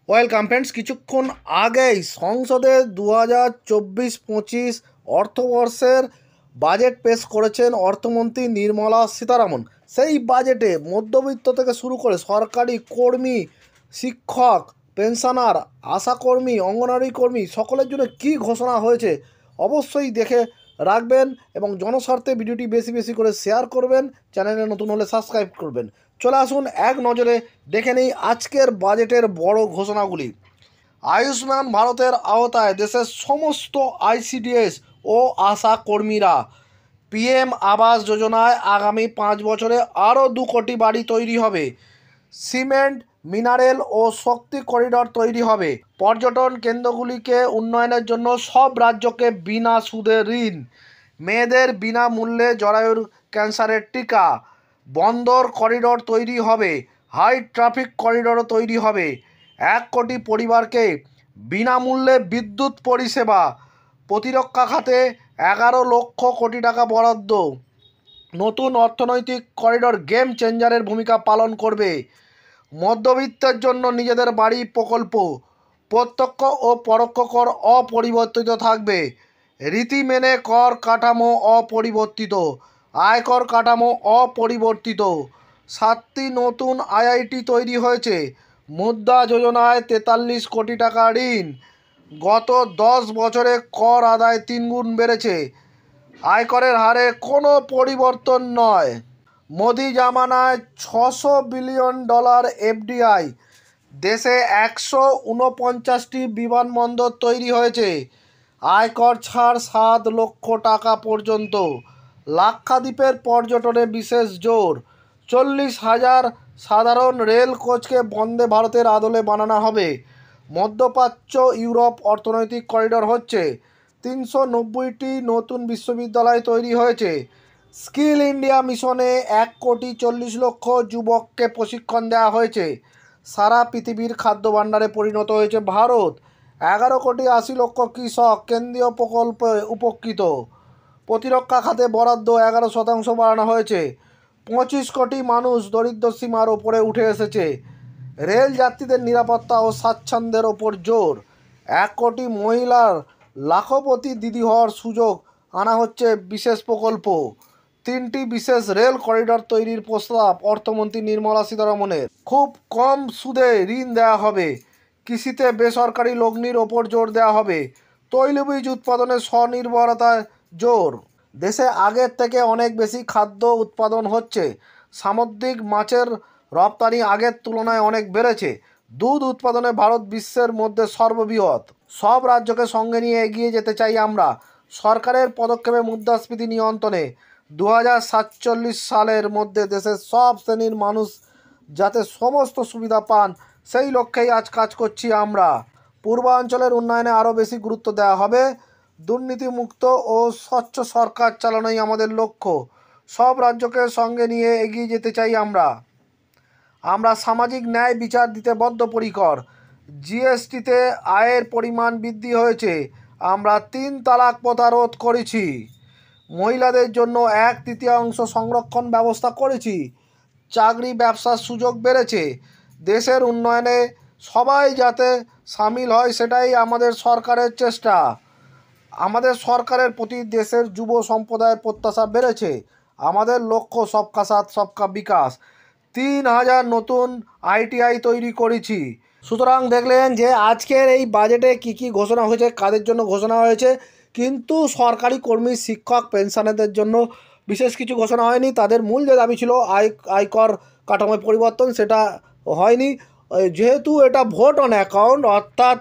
Welcome friends. কিছুক্ষণ আগেই সংসদে 2024-25 অর্থবর্ষের বাজেট পেশ করেছেন অর্থমন্ত্রী নির্মলা সীতারামন। সেই বাজেটে মধ্যবিত্ত থেকে শুরু করে সরকারি কর্মী, শিক্ষক, পেনশনার, আশাকর্মী, অঙ্গনওয়াড়ি কর্মী সকলের জন্য কী ঘোষণা হয়েছে অবশ্যই দেখে রাখবেন এবং জনস্বার্থে ভিডিওটি বেশি বেশি করে শেয়ার করবেন। চ্যানেলে নতুন হলে সাবস্ক্রাইব করবেন। চলে আসুন এক নজরে দেখে নেই আজকের বাজেটের বড় ঘোষণাগুলি। আয়ুষ্মান ভারতের আওতায় দেশের সমস্ত আইসিডিএস ও আশা কর্মীরা পিএম আবাস যোজনায় আগামী 5 বছরে আরও 2 কোটি বাড়ি তৈরি হবে। সিমেন্ট, মিনারেল ও শক্তি করিডর তৈরি হবে। পর্যটন কেন্দ্রগুলিকে উন্নয়নের জন্য সব রাজ্যকে বিনা সুদে ঋণ। মেয়েদের বিনামূল্যে জরায়ুর ক্যান্সারের টিকা। বন্দর করিডর তৈরি হবে। হাই ট্রাফিক করিডরও তৈরি হবে। 1 কোটি পরিবারকে বিনামূল্যে বিদ্যুৎ পরিষেবা। প্রতিরক্ষা খাতে 11 লক্ষ কোটি টাকা বরাদ্দ। নতুন অর্থনৈতিক করিডর গেম চেঞ্জারের ভূমিকা পালন করবে। মধ্যবিত্তের জন্য নিজেদের বাড়ি প্রকল্প। প্রত্যক্ষ ও পরোক্ষ কর অপরিবর্তিত থাকবে। রীতি মেনে কর কাঠামো অপরিবর্তিত। আয়কর কাঠামো অপরিবর্তিত। 7টি নতুন আইআইটি তৈরি হয়েছে। মুদ্রা যোজনায় 43 কোটি টাকা ঋণ। গত 10 বছরে কর আদায় 3 গুণ বেড়েছে। আয়করের হারে কোনো পরিবর্তন নয়। মোদি জামানায় $600 বিলিয়ন এফডিআই। দেশে 149টি বিমানবন্দর তৈরি হয়েছে। আয়কর ছাড় 7 লক্ষ টাকা পর্যন্ত। লাক্ষাদ্বীপের পর্যটনে বিশেষ জোর। 40,000 সাধারণ রেল কোচকে বন্দে ভারতের আদলে বানানো হবে। মধ্যপ্রাচ্য ইউরোপ অর্থনৈতিক করিডর হচ্ছে। 390টি নতুন বিশ্ববিদ্যালয় তৈরি হয়েছে। স্কিল ইন্ডিয়া মিশনে 1,40,00,000 যুবককে প্রশিক্ষণ দেওয়া হয়েছে। সারা পৃথিবীর খাদ্য ভাণ্ডারে পরিণত হয়েছে ভারত। 11,80,00,000 কৃষক কেন্দ্রীয় প্রকল্পে উপকৃত। প্রতিরক্ষা খাতে বরাদ্দ 11% বাড়ানো হয়েছে। 25 কোটি মানুষ দরিদ্র সীমার ওপরে উঠে এসেছে। রেল যাত্রীদের নিরাপত্তা ও স্বাচ্ছন্দ্যের ওপর জোর। 1 কোটি মহিলার লাখপতি দিদি হওয়ার সুযোগ আনা হচ্ছে বিশেষ প্রকল্প। 3টি বিশেষ রেল করিডর তৈরির প্রস্তাব অর্থমন্ত্রী নির্মলা সীতারামনের। খুব কম সুদে ঋণ দেওয়া হবে। কৃষিতে বেসরকারি লগ্নির ওপর জোর দেওয়া হবে। তৈলবীজ উৎপাদনে স্বনির্ভরতায় জোর। দেশে আগের থেকে অনেক বেশি খাদ্য উৎপাদন হচ্ছে। সামুদ্রিক মাছের রপ্তানি আগের তুলনায় অনেক বেড়েছে। দুধ উৎপাদনে ভারত বিশ্বের মধ্যে সর্ববৃহৎ। সব রাজ্যকে সঙ্গে নিয়ে এগিয়ে যেতে চাই আমরা। সরকারের পদক্ষেপে মুদ্রাস্ফীতি নিয়ন্ত্রণে 2047 সালের মধ্যে দেশের সব শ্রেণীর মানুষ যাতে সমস্ত সুবিধা পান সেই লক্ষ্যেই আজ কাজ করছি আমরা। পূর্বাঞ্চলের উন্নয়নে আরও বেশি গুরুত্ব দেওয়া হবে। দুর্নীতিমুক্ত ও স্বচ্ছ সরকার চালানোই আমাদের লক্ষ্য। সব রাজ্যকে সঙ্গে নিয়ে এগিয়ে যেতে চাই আমরা সামাজিক ন্যায় বিচার দিতে বদ্ধপরিকর। জিএসটিতে আয়ের পরিমাণ বৃদ্ধি হয়েছে। আমরা 3 তালাক প্রথা রোধ করেছি। মহিলাদের জন্য 1/3 সংরক্ষণ ব্যবস্থা করেছি। চাকরি ব্যবসার সুযোগ বেড়েছে। দেশের উন্নয়নে সবাই যাতে সামিল হয় সেটাই আমাদের সরকারের চেষ্টা। আমাদের সরকারের প্রতি দেশের যুব সম্প্রদায়ের প্রত্যাশা বেড়েছে। আমাদের লক্ষ্য সবকা সাথ সবকা বিকাশ। 3,000 নতুন আইটিআই তৈরি করেছি। সুতরাং দেখলেন যে আজকের এই বাজেটে কি কি ঘোষণা হয়েছে, কাদের জন্য ঘোষণা হয়েছে। কিন্তু সরকারি কর্মী, শিক্ষক, পেনশনারদের জন্য বিশেষ কিছু ঘোষণা হয়নি। তাদের মূল যে দাবি ছিল আয়কর কাঠামোয় পরিবর্তন, সেটা হয়নি। যেহেতু এটা ভোট অন অ্যাকাউন্ট, অর্থাৎ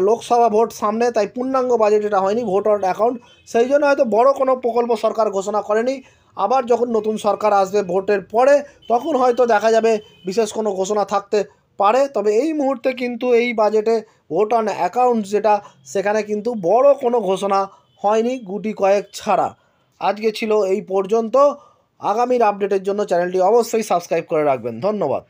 লোকসভা ভোট সামনে, তাই পূর্ণাঙ্গ বাজেট এটা হয়নি, ভোট অন অ্যাকাউন্ট। সেই জন্য হয়তো বড় কোনো প্রকল্প সরকার ঘোষণা করেনি। আবার যখন নতুন সরকার আসবে ভোটের পরে, তখন হয়তো দেখা যাবে বিশেষ কোনো ঘোষণা থাকতে পারে। তবে এই মুহূর্তে কিন্তু এই বাজেটে ভোট অন অ্যাকাউন্ট যেটা, সেখানে কিন্তু বড় কোনো ঘোষণা হয়নি, গুটি কয়েক ছাড়া। আজকে ছিল এই পর্যন্ত। আগামীর আপডেটের জন্য চ্যানেলটি অবশ্যই সাবস্ক্রাইব করে রাখবেন। ধন্যবাদ।